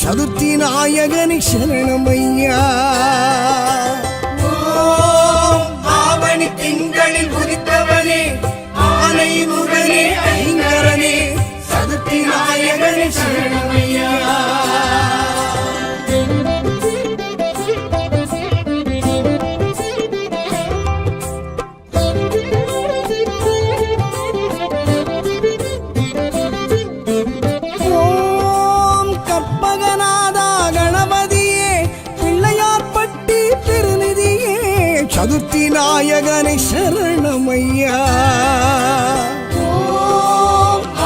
சதுர்த்தி நாயகனே சரணமையா. ஆவணி திங்களில் உதித்தவனே ஆனை முகனே ஐங்கரனே சதுர்த்தி நாயகனே சரணமையா. சதுர்த்தி நாயகனை சரணமையா.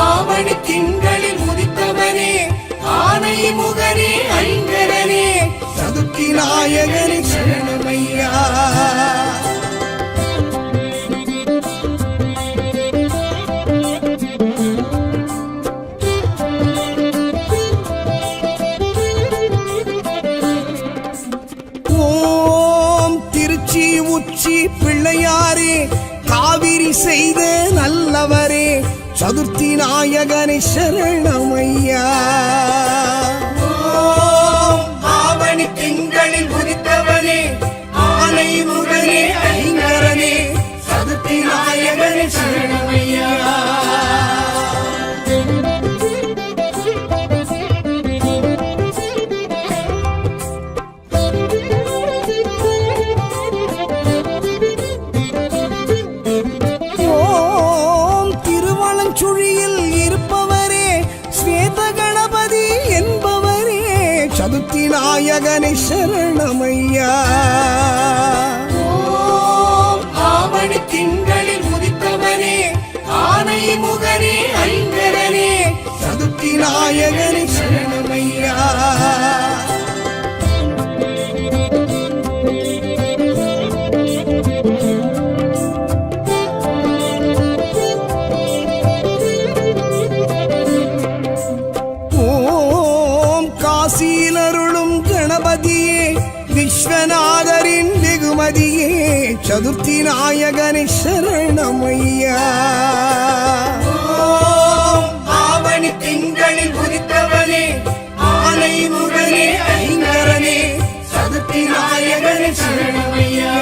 ஆவணி திங்களில் உதித்தவனே ஆனை முகனே ஐங்கரனே சதுர்த்தி நாயகனை சரணமையா. உச்சி பிள்ளையாரே காவிரி செய்த நல்லவரே சதுர்த்தி நாயகனை சரணமையா. ஆவணி திங்களில் உதித்தவனே ஆனை முகனே ஐங்கரனே சதுர்த்தி நாயகனை சரணமையா. சதுர்த்தி நாயகனை சரணமையா. ஆவணி திங்களில் உதித்தவனே ஆனை முகனே ஐங்கரனே சதுர்த்தி நாயகனை சரணமையா. காசியிலருளும் கணபதியே விஸ்வநாதரின் வெகுமதியே சதுர்த்தி நாயகனை சரணமையா. ஆவணி திங்களில் உதித்தவனே ஆனை முகனே ஐங்கரனே சதுர்த்தி நாயகனை சரணமையா.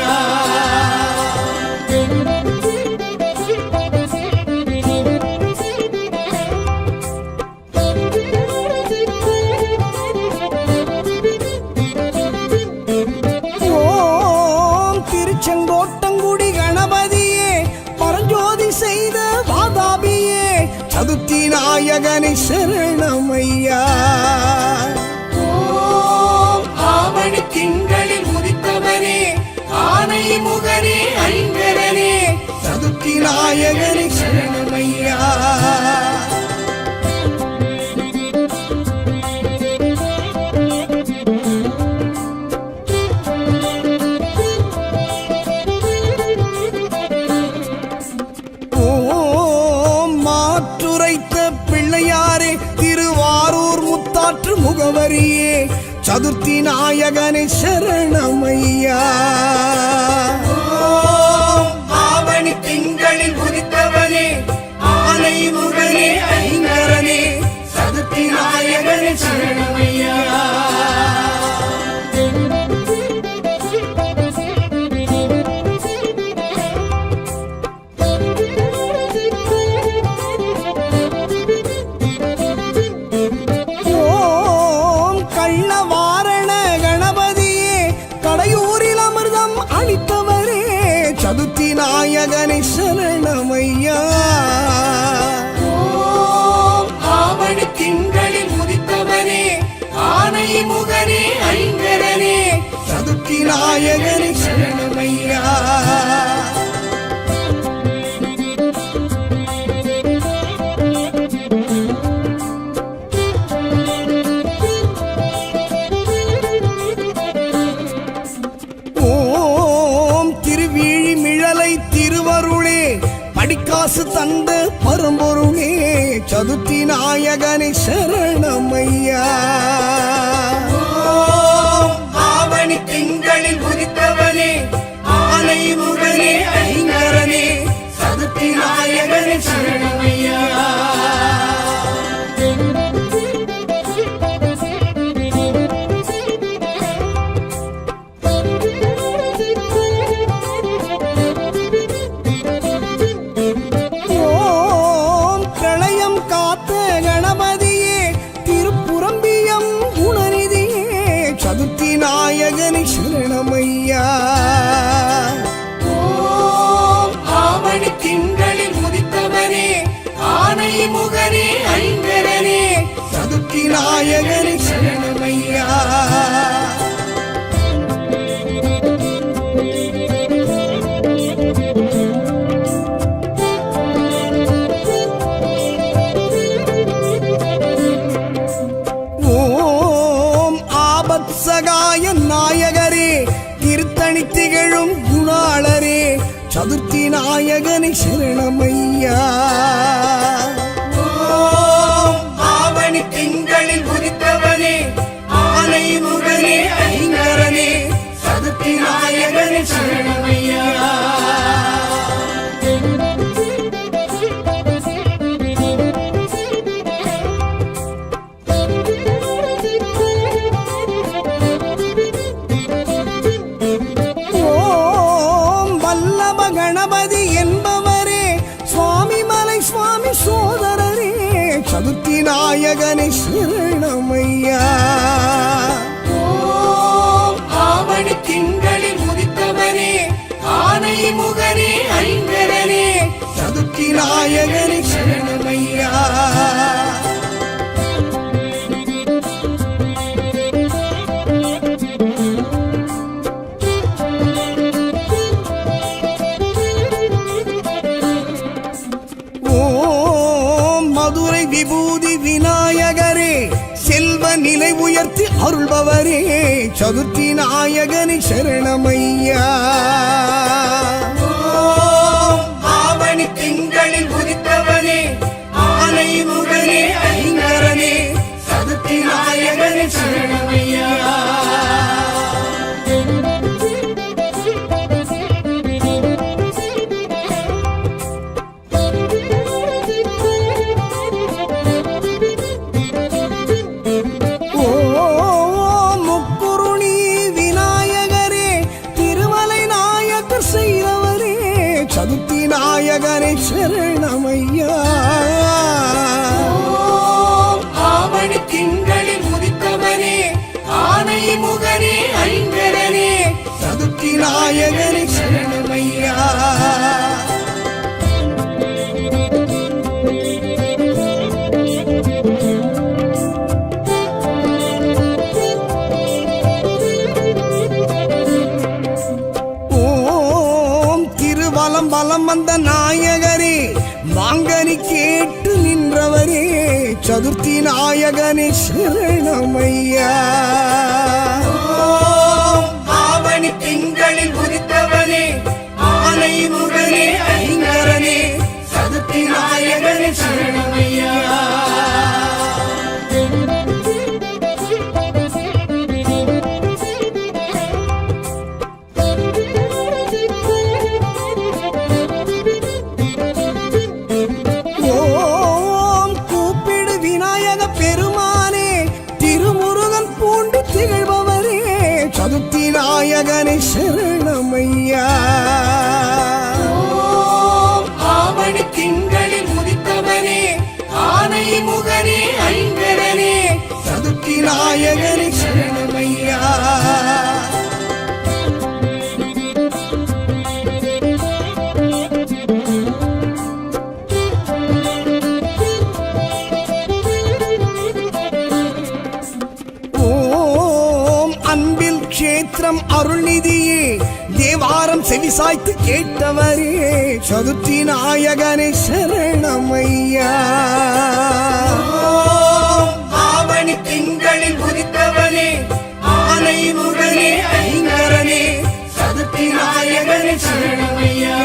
செங்கோட்டங்குடி கணபதியே பரஞ்சோதி செய்த வாதாபியே சதுர்த்தி நாயகனை சரணமையா. ஆவணி திங்களில் உதித்தவனே ஆனை முகனே ஐங்கரனே சதுர்த்தி நாயகனை சரணமையா. பிள்ளையாரே திருவாரூர் முத்தாற்று முகவரியே சதுர்த்தி நாயகனை சரணமையா. ஆவணி திங்களில் உதித்தவனே ஆனை முகனே ஐங்கரனே சதுர்த்தி நாயகனை சரணமையா. சதுர்த்தி நாயகனை சரணமையா. ஆவணி திங்களில் உதித்தவனே ஆனை முகனே ஐங்கரனே சதுர்த்தி நாயகனை சரணமையா. காசு தந்த பரம்பொருளே சதுர்த்தி நாயகனை சரணமையா. ஆவணி திங்களில் உதித்தவனே ஆனை முகனே ஐங்கரனே சதுர்த்தி நாயகனை சரணமையா. நாயகனை சரணமையா. ஓம் ஆவணி திங்களில் உதித்தவனே ஆனை முகனே ஐங்கரனே சதுர்த்தி நாயகனை சரணமையா. சகாய நாயகரே திருத்தணி திகழும் குணாளரே சதுர்த்தி நாயகனை சரணமையா. ஆவணி திங்களில் உதித்தவனே ஆனை முகனே ஐங்கரனே சதுர்த்தி நாயகனை சரணமையா. கணபதி என்பவரே சுவாமி மலை சுவாமி சோதரரே சதுர்த்தி நாயகனை சரணமையா. ஆவணி திங்களில் உதித்தவனே ஆனை முகனே ஐங்கரனே சதுர்த்தி நாயகனை சரணமையா. மதுரை விபூதி விநாயகரே செல்வ நிலை உயர்த்தி அருள்பவரே சதுர்த்தி நாயகனை சரணமையா. ஆவணி திங்களில் உதித்தவனே ஆனை முகனே ஐங்கரனே சதுர்த்தி நாயகனை சரணமையா. சதுர்த்தி நாயகனை சரணமையா. ஆவணி திங்களில் உதித்தவனே ஆனை முகனே ஐங்கரனே சதுர்த்தி நாயகனை சரணமையா. பலம் வந்த நாயகரே மாங்கனி கேட்டு நின்றவரே சதுர்த்தி நாயகனை சரணமையா. ஆவணி திங்களில் உதித்தவனே ஆனை முகனே ஐங்கரனே சதுர்த்தி நாயகனை சரணமையா. சதுர்த்தி நாயகனை சரணமையா. ஆவணி திங்களில் உதித்தவனே ஆனை முகனே ஐங்கரனே சதுர்த்தி நாயகனை சரணமையா. கஷேத்திரம் அருள்நிதியே தேவாரம் செவிசாய்த்து கேட்டவரே சதுர்த்தி நாயகனை சரணமையா. ஆவணி திங்களில் உதித்தவனே ஆனை முகனே ஐங்கரனே சதுர்த்தி நாயகனை சரணமையா.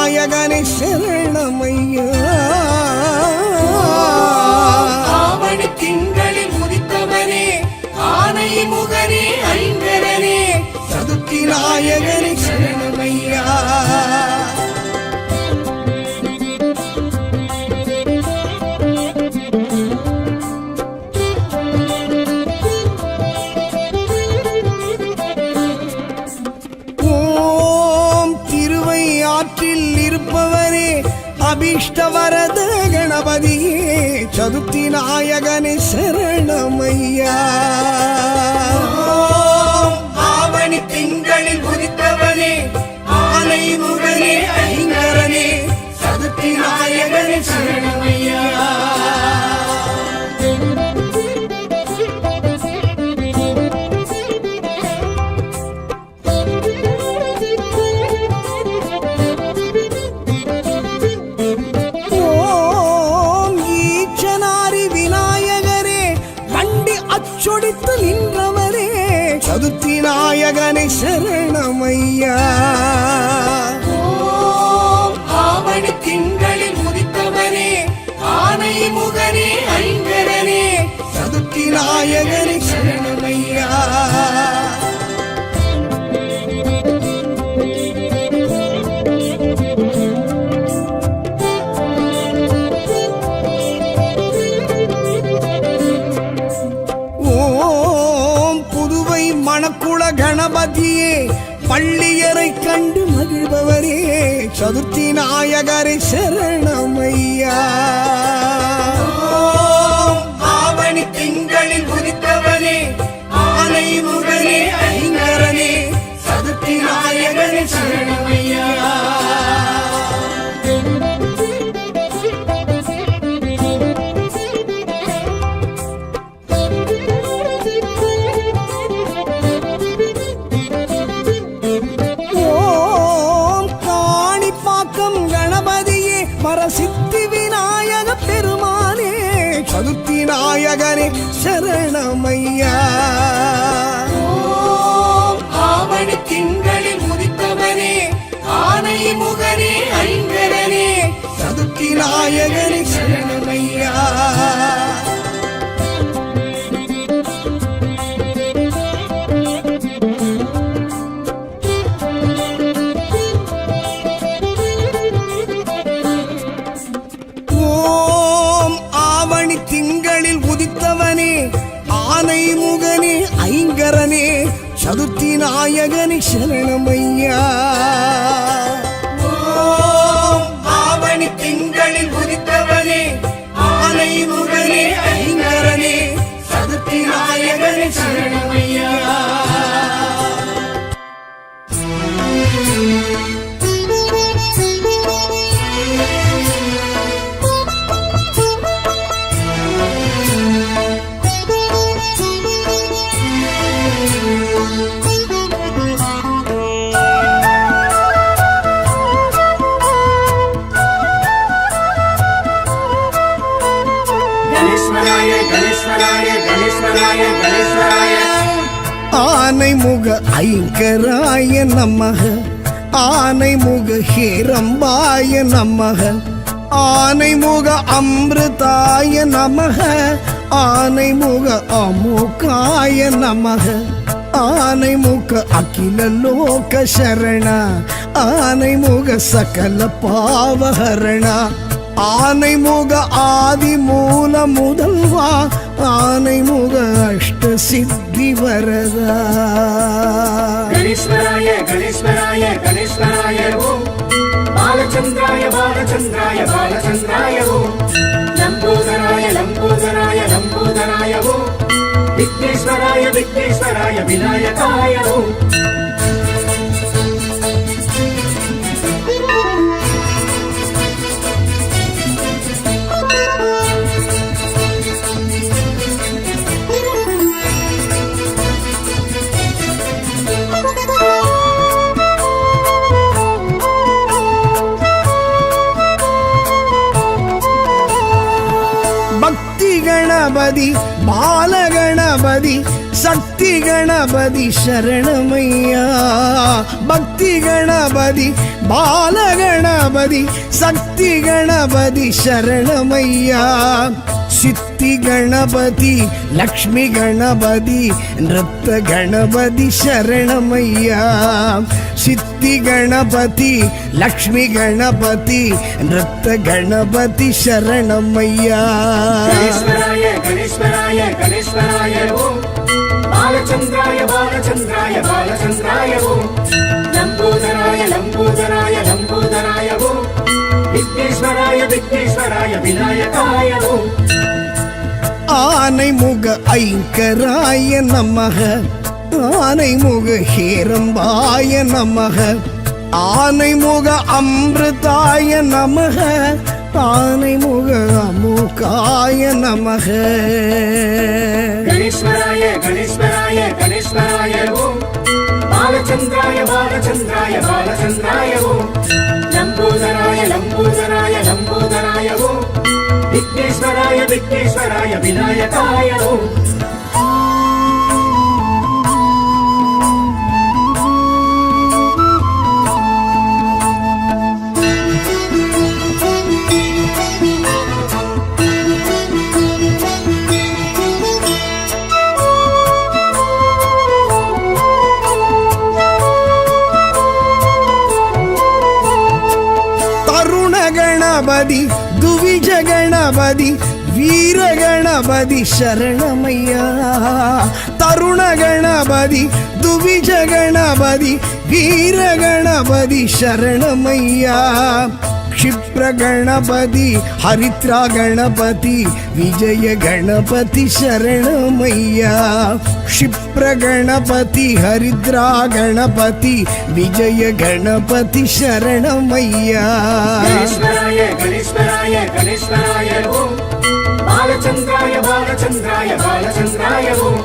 நாயகனே சரணமையா. ஆவணி திங்களில் உதித்தவனே ஆனை முகனே ஐங்கரனே சதுர்த்தி நாயகனே சரணமையா. ஆற்றில் இருப்பவரே அபீஷ்டவரத கணபதியே சதுர்த்தி நாயகனே சரணமையா. ஆவணி திங்களில் உதித்தவனே ஆனை முகனே ஐங்கரனே சதுர்த்தி நாயகனே சரணமையா. சொடித்து நின்றவரே சதுர்த்தி நாயகனே சரணமையா. ஆவணி திங்களில் உதித்தவனே ஆனை முகனே ஐங்கரனே சதுர்த்தி நாயகனே சரணமையா. மணக்குள கணபதியே பள்ளியரை கண்டு மகிழ்பவரே சதுர்த்தி நாயகரே சரணமையா. ஆவணி திங்களில் உதித்தவனே ஆனை முகனே ஐங்கரனே சதுர்த்தி நாயகனே சரணமையா. சித்தி விநாயக பெருமானே சதுர்த்தி நாயகனே சரணமையா. ஆவணி திங்களில் உதித்தவனே ஆனை முகனே ஐங்கரனே சதுர்த்தி நாயகனே சரணமையா. திங்களில் உதித்தவனே ஆனை முகனே ஐங்கரனே சதுர்த்தி நாயகனே சரணமையா. ஆவணி திங்களில் உதித்தவனே ஆனை முகனே ஐங்கரனே சதுர்த்தி நாயகனே சரணமையா. ஆனை முக ஐங்கராய நமக ஆனை முக ஹேரம்பாய நமக ஆனை முக அமிர்தாய நமக ஆனை முக அமுகாய நமக ஆனை முக அகில லோக சரண ஆனை முக சகல பாவஹரண ஆனை முக ஆதி மூல முதல்வா ஆனை முக அஷ்ட சித்தி வரதா. கணேஸ்வராய கணேஸ்வராய கணேஸ்வராய ஓம் பாலச்சந்திராய பாலச்சந்திராய பாலச்சந்திராய ஓம் லம்போதராய லம்போதராய லம்போதராய ஓம் விக்னேஸ்வராய விக்னேஸ்வராய விநாயகாய ஓம். கணபதி பாலகணபதி கணபதி சக்தி கணபதி சரணமையா பக்தி கணபதி பால கணபதி சக்தி கணபதி சரணமையா சித்தி கணபதி லக்ஷ்மி கணபதி நிருத்த கணபதி சரணமையா சித்தி கணபதி லக்ஷ்மி கணபதி நிருத்த கணபதி சரணமையா கணேஸ்வராய கணேஸ்வராய கணேஸ்வராய ஓம் பாலச்சந்திராய பாலச்சந்திராய பாலச்சந்திராய ஓம் லம்போதராய லம்போதராய லம்போதராய ஓம் விக்னேஸ்வராய விக்னேஸ்வராய விநாயகாய ஓம் ஆனை முக ஐங்கராய நமக ஆனை முக ஹேரம்பாய நமக ஆனை முக அமிர்தாய நமக ஆனை முக அமுகாய நமக கணேஸ்வராய கணேஸ்வராய கணேஸ்வராய ஓம் பாலச்சந்திராய பாலச்சந்திராய பாலச்சந்திராய ஓம் லம்போதராய லம்போதராய லம்போதராய ஓம் விக்னேஸ்வராய விக்னேஸ்வராய விநாயகாய ஓம் கணபதி துவிஜ கணபதி வீர கணபதி சரணமையா தருண கணபதி துவிஜ கணபதி வீர கணபதி சரணமையா क्षिप्र गणपति हरिद्रा गणपति विजय गणपति शरणमैया क्षिप्र गणपति हरिद्रा गणपति विजय गणपति शरणमैया गणेश्वराय गणेश्वराय गणेश्वराय ओम बालचंद्राय बालचंद्राय बालचंद्राय ओम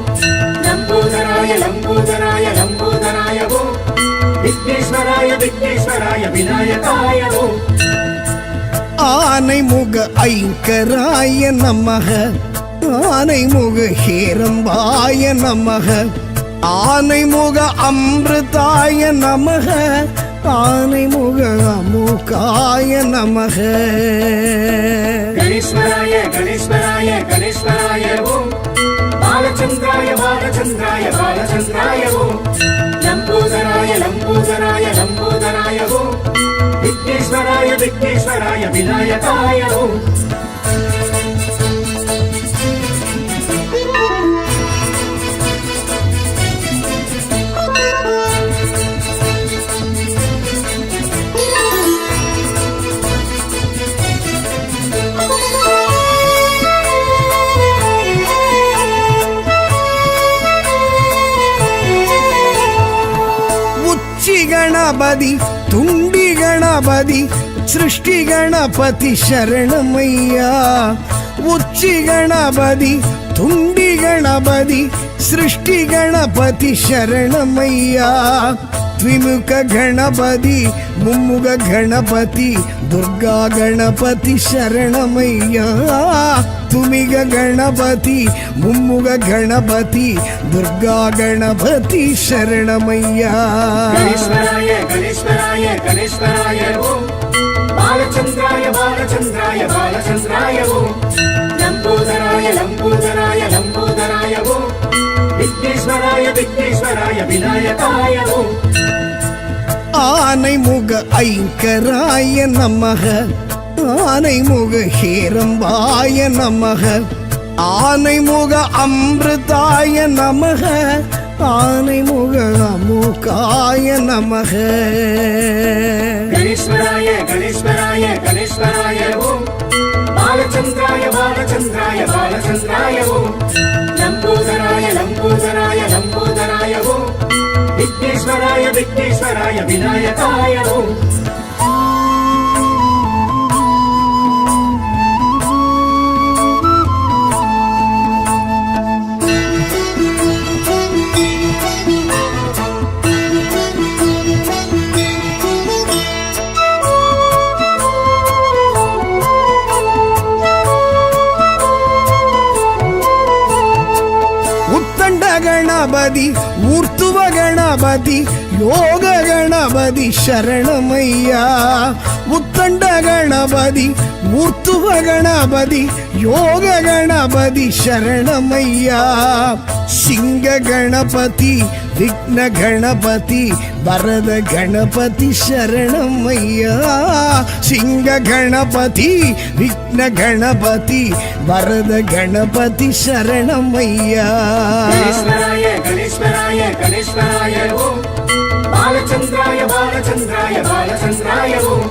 लंबोदराय लंबोदराय लंबोदराय ओम विघ्नेश्वराय विघ्नेश्वराय विनायकाय ओम ஆனை முக ஐங்கராய நமக ஆனை முக ஹேரம்பாய நமக ஆனை முக அமிர்தாய நமக ஆனை முக அமுகாய நமக गणेश्वराय गणेश्वराय गणेश्वराय ओम बालचंद्राय बालचंद्राय बालचंद्राय ओम लंबोदराय लंबोदराय लंबोदराय ओम विघ्नेश्वराय विघ्नेश्वराय विनायकाय ओम गणपति तुंडी गणपति सृष्टि गणपति शरणमैया उच्ची गणपति तुंडी गणपति सृष्टि गणपति शरणमैया द्विमुख गणपति मुम्मुख गणपति दुर्गा गणपति शरणमैया तुमिग गणपति मुम्मुख गणपति दुर्गा गणपति शरणमैया गणेश्वराय गणेश्वराय गणेश्वराय ओम बालचंद्राय बालचंद्राय बालचंद्राय ओम लंबोदराय लंबोदराय लंबोदराय ओम विघ्नेश्वराय विघ्नेश्वराय विनायकाय ओम ஆனை முக ஐங்கராய நமக ஆனை முக ஹேரம்பாய நமக ஆனை முக அமிர்தாய நமக ஆனை முக அமுகாய நமக गणेश्वराय गणेश्वराय गणेश्वराय ओम बालचंद्राय बालचंद्राय बालचंद्राय ओम लंबोदराय लंबोदराय लंबोदराय ओम विघ्नेश्वराय विघ्नेश्वराय विनायकाय ओम உத்தண்ட கணபதி ஊர்த்துவ கணபதி யோக கணபதி சரணமையா உத்தண்ட கணபதி ஊர்த்துவ கணபதி யோக கணபதி சரணமையா சிங்க கணபதி விக்ன கணபதி வரத கணபதி சரணமையா சிங்க கணபதி விக்ன கணபதி வரத கணபதி சரணமையா கணேஸ்வராய கணேஸ்வராய கணேஸ்வராய ஓம் பாலச்சந்திராய பாலச்சந்திராய பாலச்சந்திராய ஓம்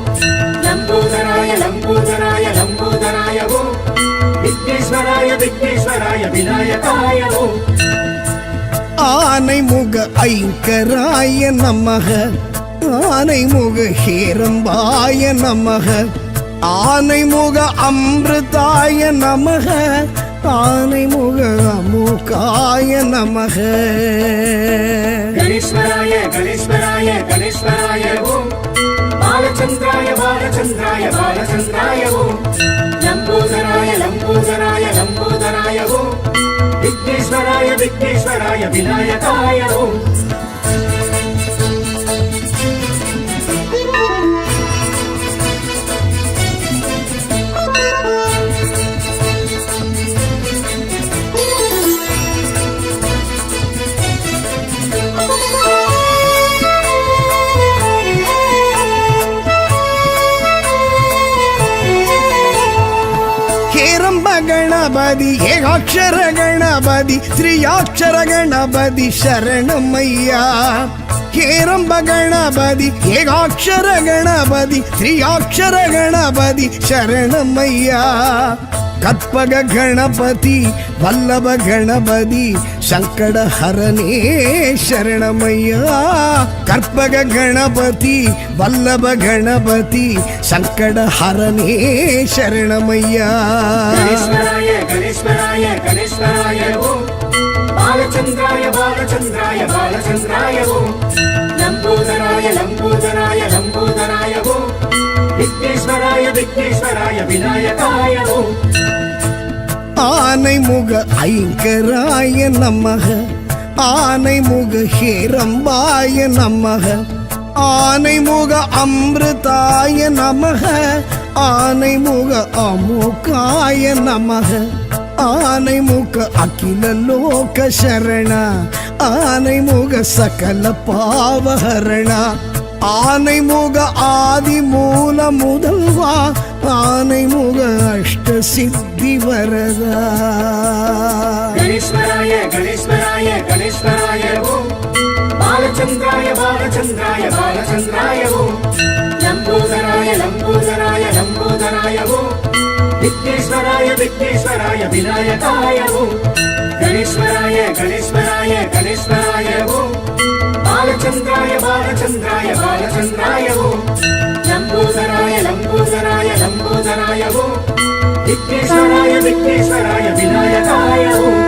லம்போதராய லம்போதராய லம்போதராய ஓம் விக்னேஸ்வராய விக்னேஸ்வராய விநாயகாய ஓம் ஆனைமுக ஐங்கராய நமக ஆனைமுக ஹேரம்பாய நமக ஆனைமுக அமிர்தாய நமக ஆனைமுக அமுகாய நமக கணேஸ்வராய கணேஸ்வராய கணேஸ்வராய ஓம் பாலச்சந்திராய பாலச்சந்திராய பாலச்சந்திராய ஓம் லம்போதராய லம்போதராய லம்போதராய ஓம் விக்னேஸ்வராய விக்னேஸ்வராய விநாயகாய ஓம் ಗಣಪತಿ ಏಕಾಕ್ಷರ ಗಣಪತಿ ತ್ರಿಯಾಕ್ಷರ ಗಣಪತಿ ಶರಣಮಯ್ಯ ಹೇರಂಬ ಗಣಪತಿ ಏಕಾಕ್ಷರ ಗಣಪತಿ ತ್ರಿಯಾಕ್ಷರ ಗಣಪತಿ ಶರಣಮಯ್ಯ ಕற்பಗ ಗಣಪತಿ ವಲ್ಲಭ ಗಣಪತಿ ಸಂಕಟ ಹರನೇ ಶರಣಮಯ್ಯ ಕற்பಗ ಗಣಪತಿ ವಲ್ಲಭ ಗಣಪತಿ ಸಂಕಟ ಹರನೇ ಶರಣಮಯ್ಯ ಗಣೇಶ್ವರಾಯ ಗಣೇಶ್ವರಾಯ ಗಣೇಶ್ವರಾಯ ಓಂ ಬಾಲಚಂದ್ರಾಯ ಬಾಲಚಂದ್ರಾಯ ಬಾಲಚಂದ್ರಾಯ ಓಂ ಲಂಬೋದರಾಯ ಲಂಬೋದರಾಯ ಲಂಬೋದರಾಯ ಓಂ விக்னேஸ்வராய விக்னேஸ்வராய விநாயகாய ஓம் ஆனைமுக ஐங்கராய நமக ஆனைமுக ஹேரம்பாய நமக ஆனைமுக அமிர்தாய நமக ஆனைமுக அமுகாய நமக ஆனைமுக அகில லோக சரண ஆனைமுக சகல பாவஹரண ஆனைமுக ஆதி மூல முதல்வா ஆனைமுக அஷ்ட சித்தி வரதா கணேஸ்வராய கணேஸ்வராய கணேஸ்வராய ஓம் பாலச்சந்திராய பாலச்சந்திராய பாலச்சந்திராய ஓம் லம்போதராய லம்போதராய லம்போதராய ஓம் விக்னேஸ்வராய விக்னேஸ்வராய விநாயகாய ஓம் கணேஸ்வராய கணேஸ்வராய கணேஸ்வராய ஓம் பாலச்சந்திராய பாலச்சந்திராய பாலச்சந்திராய ஓம் லம்போதராய லம்போதராய லம்போதராய ஓம் விக்னேஸ்வராய விக்னேஸ்வராய விநாயகாய ஓம்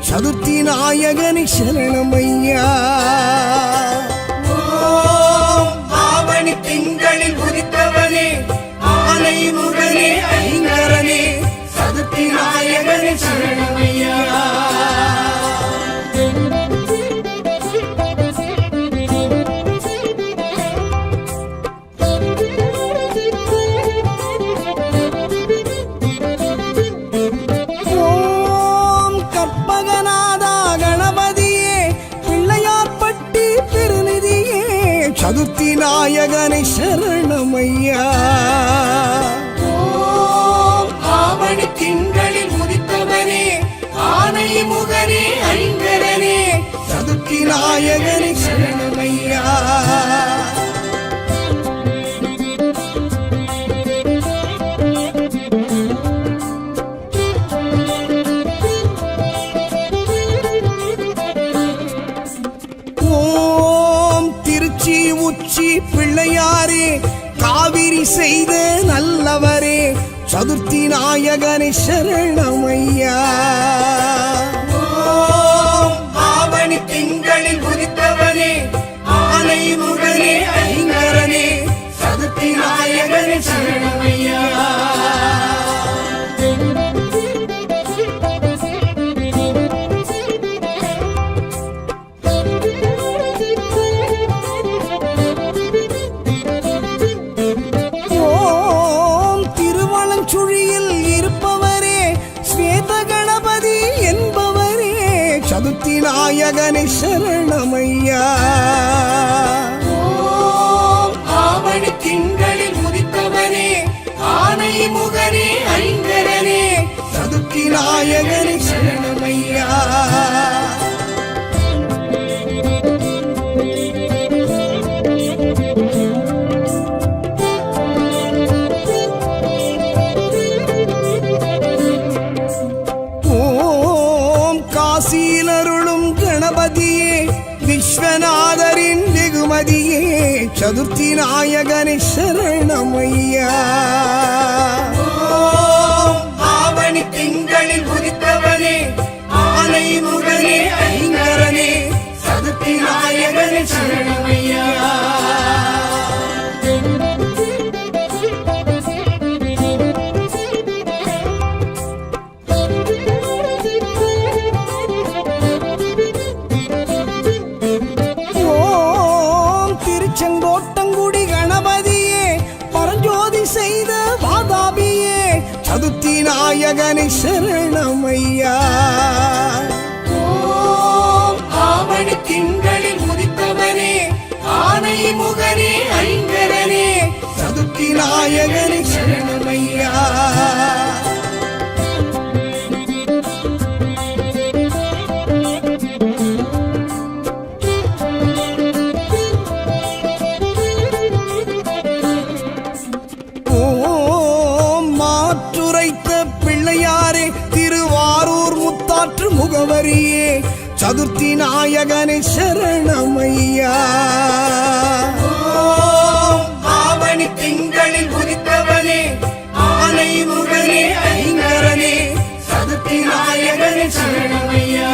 சதுர்த்தி நாயகனி சரணமையா ஆவணி திங்களில் உதித்தவனே ஆனை முகனே ஐங்கரனே சதுர்த்தி நாயகனி சரணமையா சதுர்த்தி நாயகனை சரணமையா ஆவணி திங்களில் உதித்தவனே ஆனை முகனே ஐங்கரனே சதுர்த்தி நாயகனை சரணமையா பிள்ளையாரே காவிரி செய்த நல்லவரே சதுர்த்தி நாயகனை சரணமையா. ஆவணி திங்களில் உதித்தவனே ஆனை முகனே ஐங்கரனே சதுர்த்தி நாயகனே சரணமையா. சுழியில் இருப்பவரே ஸ்வேத கணபதி என்பவரே சதுர்த்தி நாயகனை சரணமையா. ஆவணி திங்களில் உதித்தவனே ஆனை முகனே ஐங்கரனே சதுர்த்தி நாயகனை சரணமையா. காசியிலருளும் கணபதியே விஸ்வநாதரின் வெகுமதியே சதுர்த்தி நாயகனை சரணமையா. ஆவணி திங்களில் உதித்தவனே ஆனை முகனே ஐங்கரனே சதுர்த்தி நாயகனே சரணமையா. செங்கோட்டங்குடி கணபதியே பரஞ்சோதி செய்த வாதாபியே சதுர்த்தி நாயகனை சரணமையா. ஆவணி திங்களில் உதித்தவனே ஆனை முகனே ஐங்கரனே சதுர்த்தி நாயகனை சரணமையா. பிள்ளையாரே திருவாரூர் முத்தாற்று முகவரியே சதுர்த்தி நாயகனை சரணமையா. ஆவணி திங்களில் உதித்தவனே ஆனை முகனே ஐங்கரனே சதுர்த்தி நாயகனே சரணமையா.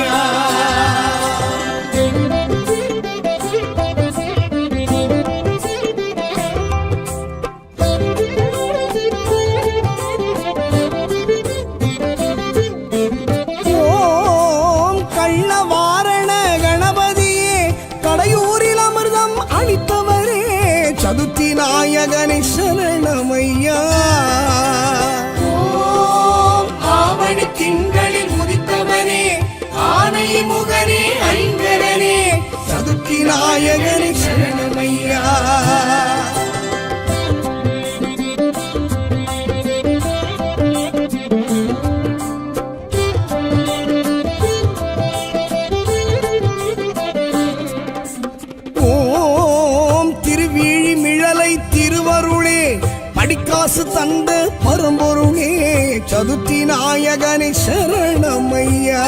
சதுர்த்தி நாயகனை சரணமையா. ஆவணி திங்களில் உதித்தவனே ஆனை முகனே ஐங்கரனே சதுர்த்தி நாயகனை சரணமையா. திருவருளே படிக்காசு தந்த பரம்பொருளே சதுர்த்தி நாயகனை சரணமையா.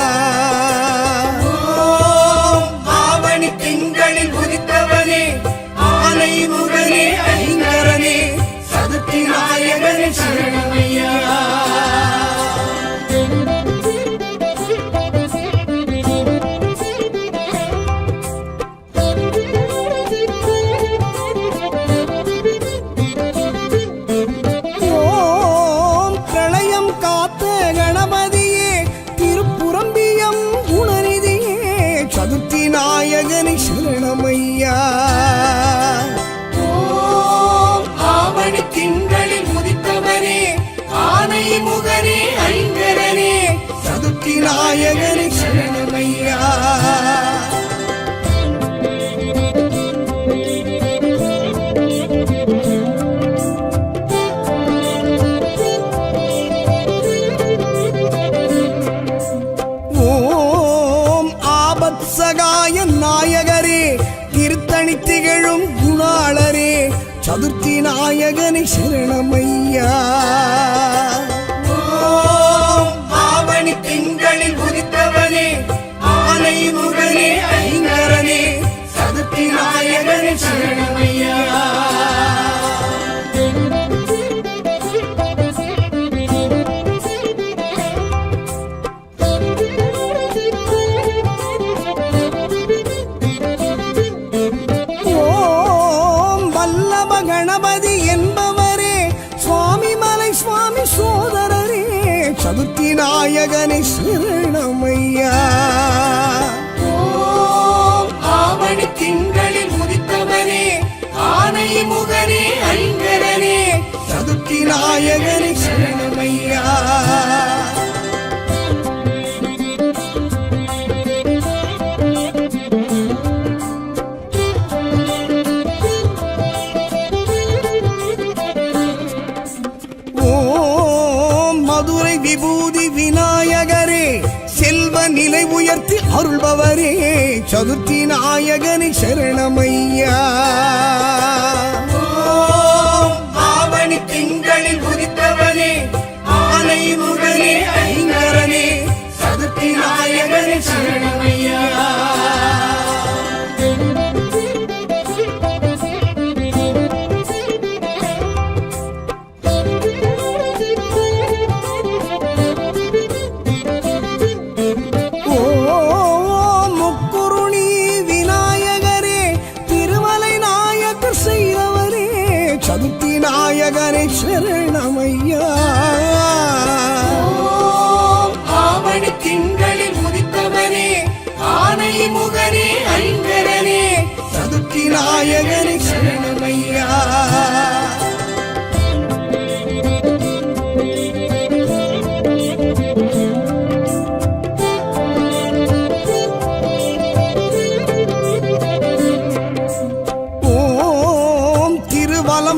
ஆவணி திங்களில் உதித்தவனே ஆனை முகனே ஐங்கரனே சதுர்த்தி நாயகனே சரணமையா. சதுர்த்தி நாயகனை சரணமையா. ஆவணி திங்களில் உதித்தவனே ஆனை முகனே ஐங்கரனே சதுர்த்தி நாயகனை சரணமையா. சகாய நாயகரே திருத்தணி திகழும் குணாளரே சதுர்த்தி நாயகனை சரணமையா. ஆவணி திங்களில் உதித்தவனே ஆனை முகனே ஐங்கரனே சதுர்த்தி நாயகனே சரணமையா. கணபதி என்பவரே சுவாமி மலை சுவாமி சோதரரே சதுர்த்தி நாயகனே சரணமையா ஓம் ஆவணி திங்களில் உதித்தவனே ஆனை முகனே ஐங்கரனே சதுர்த்தி நாயகனே சரணமையா மதுரை விபூதி விநாயகரே செல்வ நிலை உயர்த்தி அருள்பவரே சதுர்த்தி நாயகனே சரணமையா ஆவணி திங்களில் உதித்தவனே ஆனை முகனே ஐங்கரனே சதுர்த்தி நாயகனே சரணமையா சதுர்த்தி நாயகனே சரணமையா ஆவணி திங்களில் உதித்தவனே ஆனை முகனே ஐங்கரனே சதுர்த்தி நாயகனே சரணமையா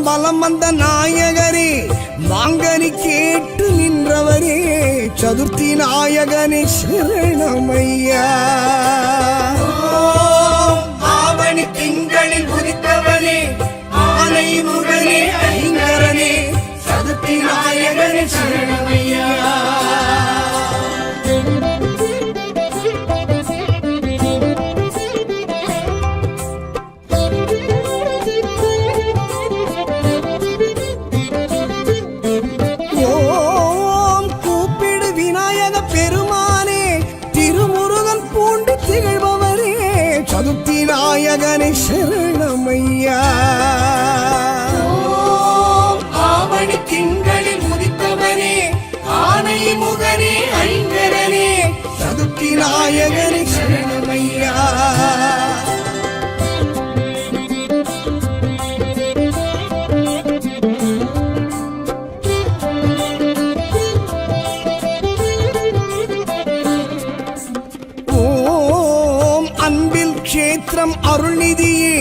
வலம் வந்த நாயகரே மாங்கனி கேட்டு நின்றவரே சதுர்த்தி நாயகனே சரணமையா ஆவணி திங்களில் உதித்தவனே ஆனை முகனே ஐங்கரனே சதுர்த்தி நாயகனே சரணமையா சதுர்த்தி நாயகனே சரணமையா ஆவணி திங்களில் உதித்தவனே ஆனை முகனே ஐங்கரனே சதுர்த்தி நாயகனே சரணமையா கஷேத்திரம் அருள்நிதியே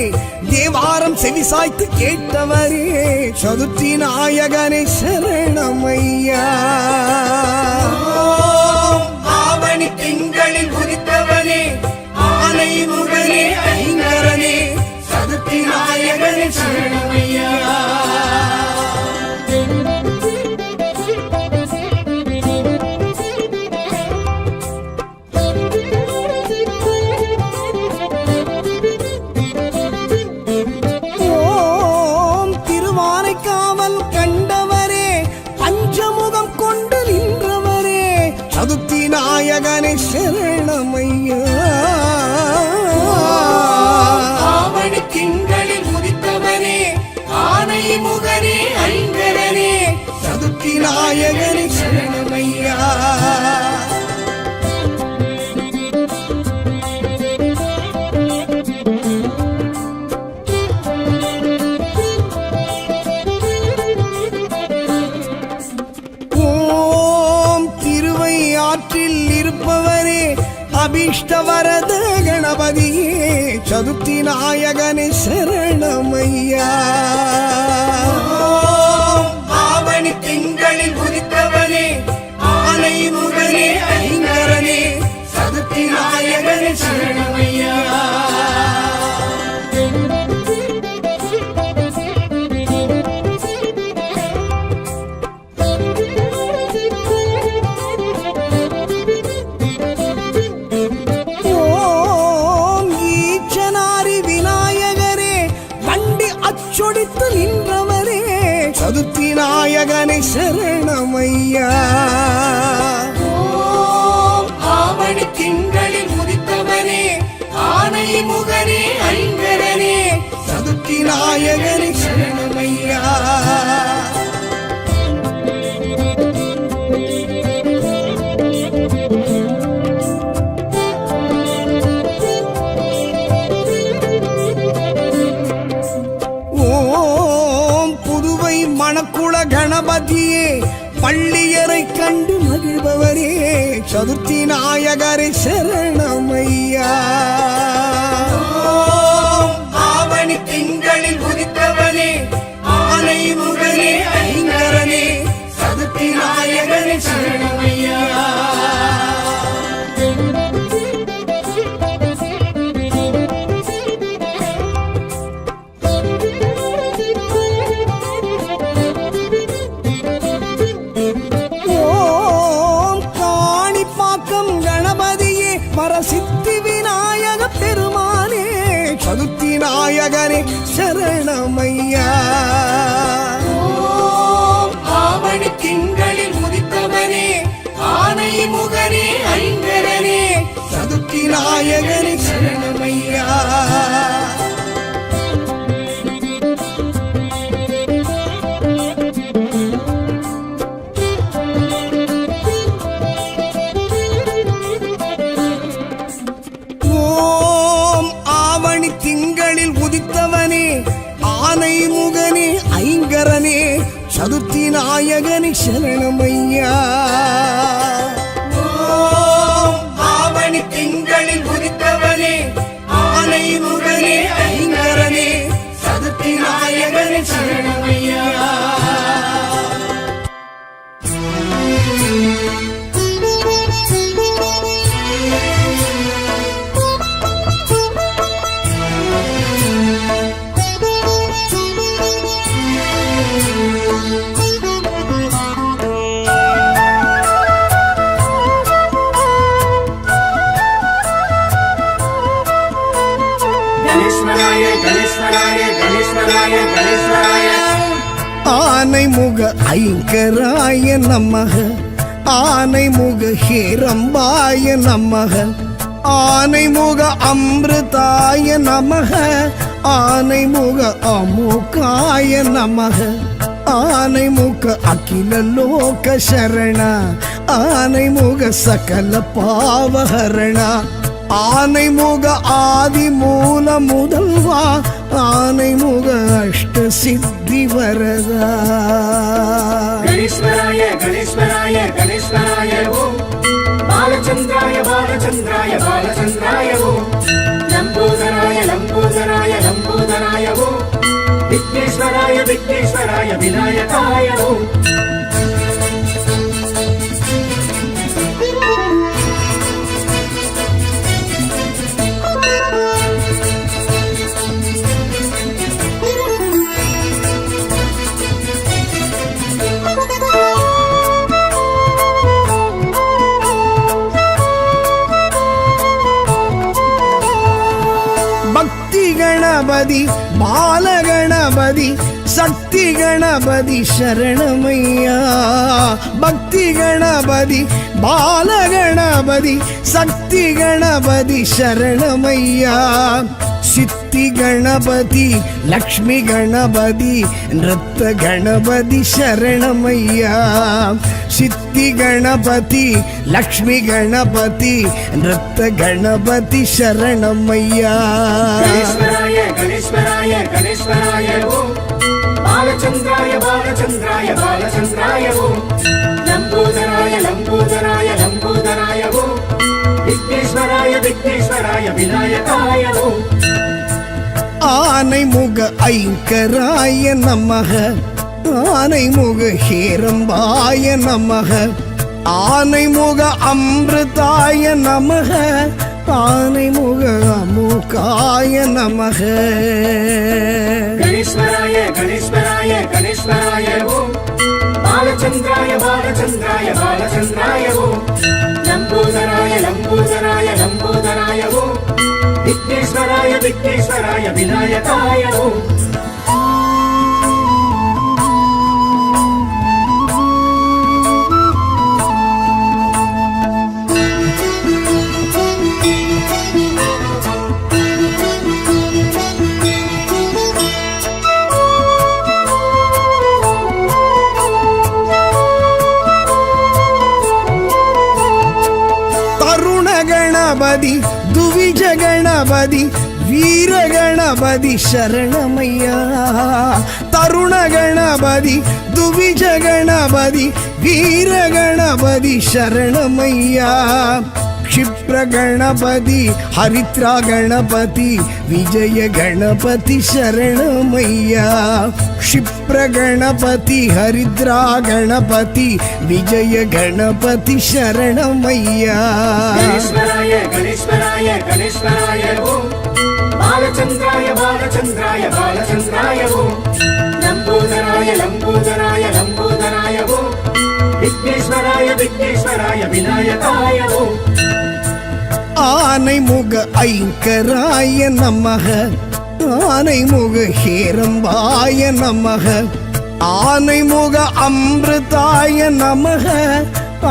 தேவாரம் செவிசாய்த்து கேட்டவரே சதுர்த்தி நாயகனே சரணமையா ஆவணி திங்களில் உதித்தவனே ஆனை முகனே ஐங்கரனே சதுர்த்தி நாயகனே சரணமையா சதுர்த்தி நாயகனே சரணமையா ஆவணி திங்களில் உதித்தவனே ஆனை முகனே ஐங்கரனே சதுர்த்தி நாயகனே சரணமையா ஆற்றில் இருப்பவரே அபீஷ்டவரத கணபதியே சதுர்த்தி நாயகனே சரணமையா ஆவணி திங்களில் உதித்தவனே ஆனை முகனே ஐங்கரனே சதுர்த்தி நாயகனே சரணமையா அச்சொடித்து நின்றவரே சதுர்த்தி நாயகனே சரணமையா ஆவணி திங்களில் உதித்தவனே ஆனை முகனே ஐங்கரனே சதுர்த்தி நாயகனே சரணமையா பம்பை மணக்குள கணபதியே பள்ளியரை கண்டு மகிழ்பவரே சதுர்த்தி நாயகரே சரணமையா. ஆவணி திங்களில் உதித்தவனே ஆனை முகனே ஐங்கரனே சதுர்த்தி நாயகனே சரணமையா. சித்தி விநாயக பெருமானே சதுர்த்தி நாயகரே சரணமையா. ஆவணி திங்களில் உதித்தவனே ஆனை முகனே ஐங்கரனே சதுர்த்தி நாயகரே சரணமையா. திங்களில் உதித்தவனே ஆனை முகனே ஐங்கரனே சதுர்த்தி நாயகனே சரணமையா. ஆவணி திங்களில் உதித்தவனே ஆனை முகனே ஐங்கரனே சதுர்த்தி நாயகனே சரணமையா. ஆனை முக ஐங்கராய நமக ஆனை முக ஹேரம்பாய நமக ஆனை முக அமிர்தாய நமக ஆனை முக அமுகாய நமக ஆனை முக அகில லோக சரண ஆனை முக சகல பாவஹரண ஆனை முக ஆதி மூல முதல்வா ஆனை முக அஷ்ட சித்தி வரதா. கணேஸ்வராய கணேஸ்வராய கணேஸ்வராய ஓம் பாலச்சந்திராய பாலச்சந்திராய பாலச்சந்திராய ஓம் லம்போதராய லம்போதராய லம்போதராய ஓம் விக்னேஸ்வராய விக்னேஸ்வராய விநாயகாய ஓம். கணபதி பாலகணபதி சக்தி கணபதி சரணமையா. பக்தி கணபதி பாலகணபதி சக்தி கணபதி சரணமையா. சித்தி கணபதி லக்ஷ்மி கணபதி நிருத்த கணபதி சரணமையா. சித்தி கணபதி லக்ஷ்மி கணபதி நிருத்த கணபதி சரணமையா. கணேஸ்வராய கணேஸ்வராய கணேஸ்வராய ஓம் பாலச்சந்திராய பாலச்சந்திராய பாலச்சந்திராய ஓம் லம்போதராய லம்போதராய லம்போதராய ஓம் விக்னேஸ்வராய விக்னேஸ்வராய விநாயகாய ஓம். ஆனை முக ஐங்கராய நமக ஆனை முக ஹேரம்பாய நமக ஆனை முக அமிர்தாய நமக ஆனை முக அமுகாய நமக. கணேஸ்வராய கணேஸ்வராய கணேஸ்வராய ஓம் பாலச்சந்திராய பாலச்சந்திராய பாலச்சந்திராய ஓம் லம்போதராய லம்போதராய லம்போதராய ஓம் விக்னேஸ்வராய விக்னேஸ்வராய விநாயகாய ஓம். கணபதி துவிஜ கணபதி வீர கணபதி சரணமையா. தருண கணபதி துவிஜ கணபதி வீர கணபதி சரணமையா क्षिप्र गणपति हरिद्रा गणपति विजय गणपति शरणमय्या क्षिप्र गणपति हरिद्रा गणपति विजय गणपति शरणमय्या गणेश्वराय गणेश्वराय गणेश्वराय ओम बालचंद्राय बालचंद्राय बालचंद्राय ओम लंबोदराय लंबोदराय लंबोदराय ओम विघ्नेश्वराय विघ्नेश्वराय विनायकाय ओम ஆனை முக ஐங்கராய நமக ஆனை முக ஹேரம்பாய நமக ஆனை முக அமிர்தாய நமக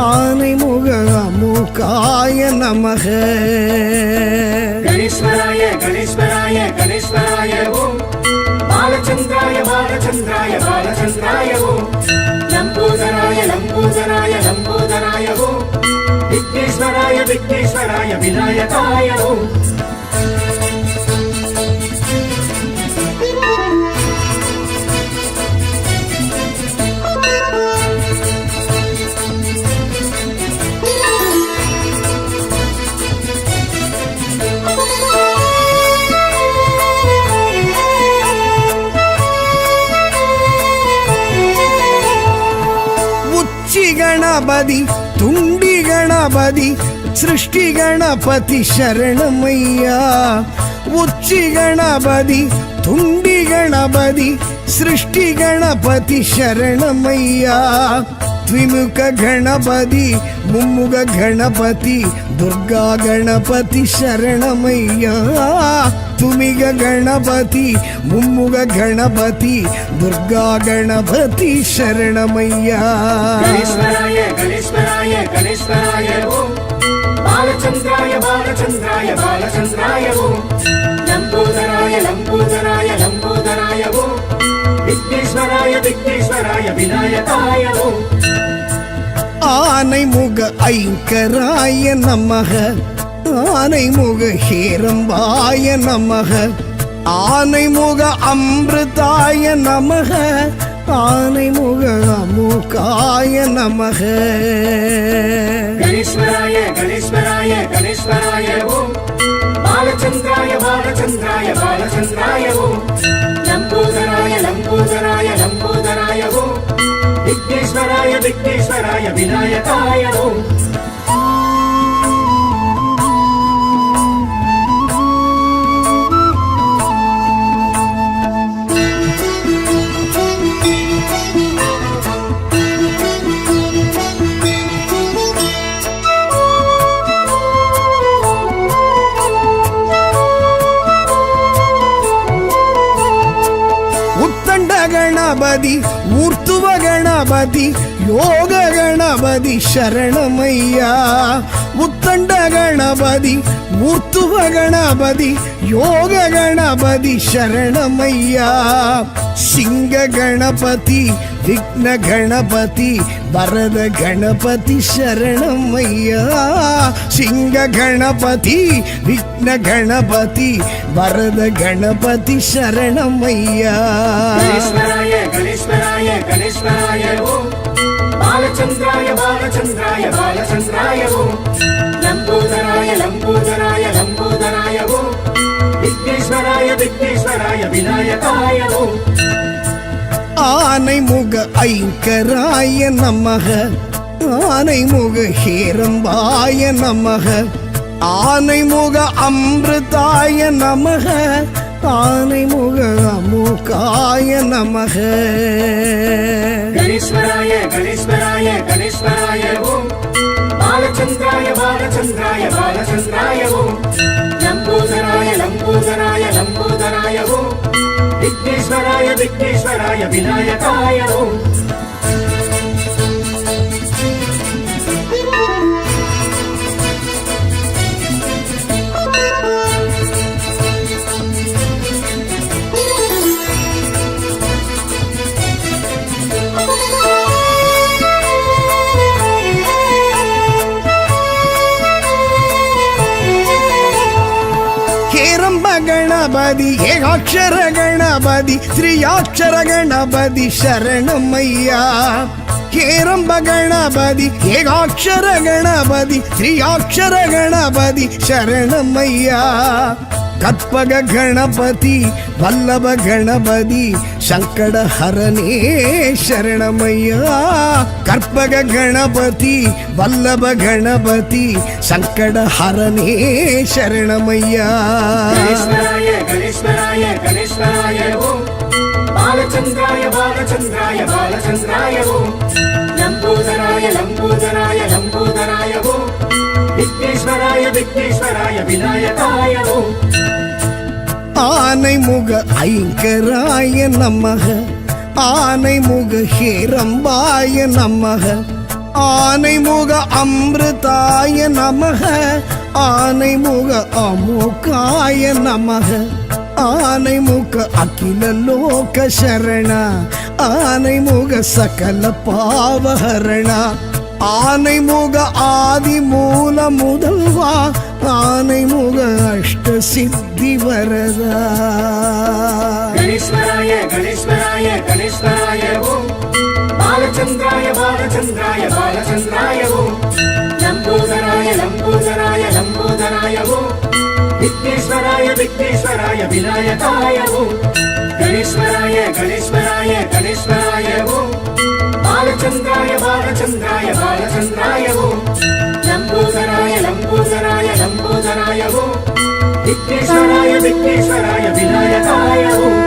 ஆனை முக அமுகாய நமக गणेश्वराय गणेश्वराय गणेश्वराय ओम बालचंद्राय बालचंद्राय बालचंद्राय ओम लंबोदराय लंबोदराय लंबोदराय ओम विघ्नेश्वराय विघ्नेश्वराय विनायकाय ओम உச்சி கணபதி துண்டி கணபதி सृष्टि गणपति शरणमय्या उच्ची गणपति तुंडी गणपति सृष्टि गणपति शरणमय्या द्विमुख गणपति मुम्मुख गणपति दुर्गा गणपति शरणमय्या तुमिग गणपति मुम्मुख गणपति दुर्गा गणपति शरणमय्या गणेश्वराय गणेश्वराय गणेश्वराय ओम बालचंद्राय बालचंद्राय बालचंद्राय ओम लंबोदराय लंबोदराय लंबोदराय ओम विघ्नेश्वराय विघ्नेश्वराय विनायकाय ओम ஆனை முக ஐங்கராய நமக ஆனை முக ஹேரம்பாய நமக ஆனை முக அமிர்தாய நமக ஆனை முக அமுகாய நமக गणेश्वराय गणेश्वराय गणेश्वराय ओम बालचंद्राय बालचंद्राय बालचंद्राय ओम लंबोदराय लंबोदराय लंबोदराय ओम विघ्नेश्वराय विघ्नेश्वराय विनायकाय ओम गणपति ऊर्ध्व गणपति योग गणपति शरणमय्या उत्तंड गणपति ऊर्ध्व गणपति योग गणपति शरणमय्या सिंह गणपति विघ्न गणपति वरद गणपति शरणमय्या सिंह गणपति विघ्न गणपति वरद गणपति शरणमय्या गणेश्वराय गणेश्वराय गणेश्वराय ओम बालचंद्राय बालचंद्राय बालचंद्राय ओम लंबोदराय लंबोदराय लंबोदराय ओम विघ्नेश्वराय विघ्नेश्वराय विनायकाय ओम ஆனை முக ஐங்கராய நமக ஆனை முக ஹேரம்பாய நமக ஆனை முக அமிர்தாய நமக ஆனை முக அமுகாய நமக गणेश्वराय गणेश्वराय गणेश्वराय ओम बालचंद्राय बालचंद्राय बालचंद्राय ओम लंबोदराय लंबोदराय लंबोदराय ओम विघ्नेश्वराय विघ्नेश्वराय विनायकाय ओम हेरंब गण ಗಣಪತಿ ಏಕಾಕ್ಷರ ಗಣಪತಿ ತ್ರಿಯಾಕ್ಷರ ಗಣಪತಿ ಶರಣಮಯ್ಯ ಹೇರಂಬ ಗಣಪತಿ ಏಕಾಕ್ಷರ ಗಣಪತಿ ತ್ರಿಯಾಕ್ಷರ ಗಣಪತಿ ಶರಣಮಯ್ಯ ಕற்பಗ ಗಣಪತಿ ವಲ್ಲಭ ಗಣಪತಿ ಸಂಕಟ ಹರನೇ ಶರಣಮಯ್ಯ ಕற்பಗ ಗಣಪತಿ ವಲ್ಲಭ ಗಣಪತಿ ಸಂಕಟ ಹರನೇ ಶರಣಮಯ್ಯ ಗಣೇಶ್ವರಾಯ ಗಣೇಶ್ವರಾಯ ಗಣೇಶ್ವರಾಯ ಓಂ ಬಾಲಚಂದ್ರಾಯ ಬಾಲಚಂದ್ರಾಯ ಬಾಲಚಂದ್ರಾಯ ಓಂ ಲಂಬೋದರಾಯ ಲಂಬೋದರಾಯ ಲಂಬೋದರಾಯ ಓಂ விக்னேஸ்வராய விக்னேஸ்வராய விநாயகாய ஓம் ஆனைமுக ஐங்கராய நமக ஆனைமுக ஹேரம்பாய நமக ஆனைமுக அமிர்தாய நமக ஆனைமுக அமோகாய நமக ஆனைமுக அகில லோக சரண ஆனைமுக சகல பாவஹரண ஆனைமுக ஆதி மூல முதல்வா ஆனைமுக அஷ்ட சித்தி வரதா கணேஸ்வராய கணேஸ்வராய கணேஸ்வராய ஓம் பாலச்சந்திராய பாலச்சந்திராய பாலச்சந்திராய ஓம் லம்போதராய லம்போதராய லம்போதராய ஓம் விக்னேஸ்வராய விக்னேஸ்வராய விநாயகாய ஓம் கணேஸ்வராய கணேஸ்வராய கணேஸ்வராய ஓம் பாலச்சந்திராய பாலச்சந்திராய பாலச்சந்திராய ஓம் லம்போதராய லம்போதராய லம்போதராய ஓம் விக்னேஸ்வராய விக்னேஸ்வராய விநாயகாய ஓம்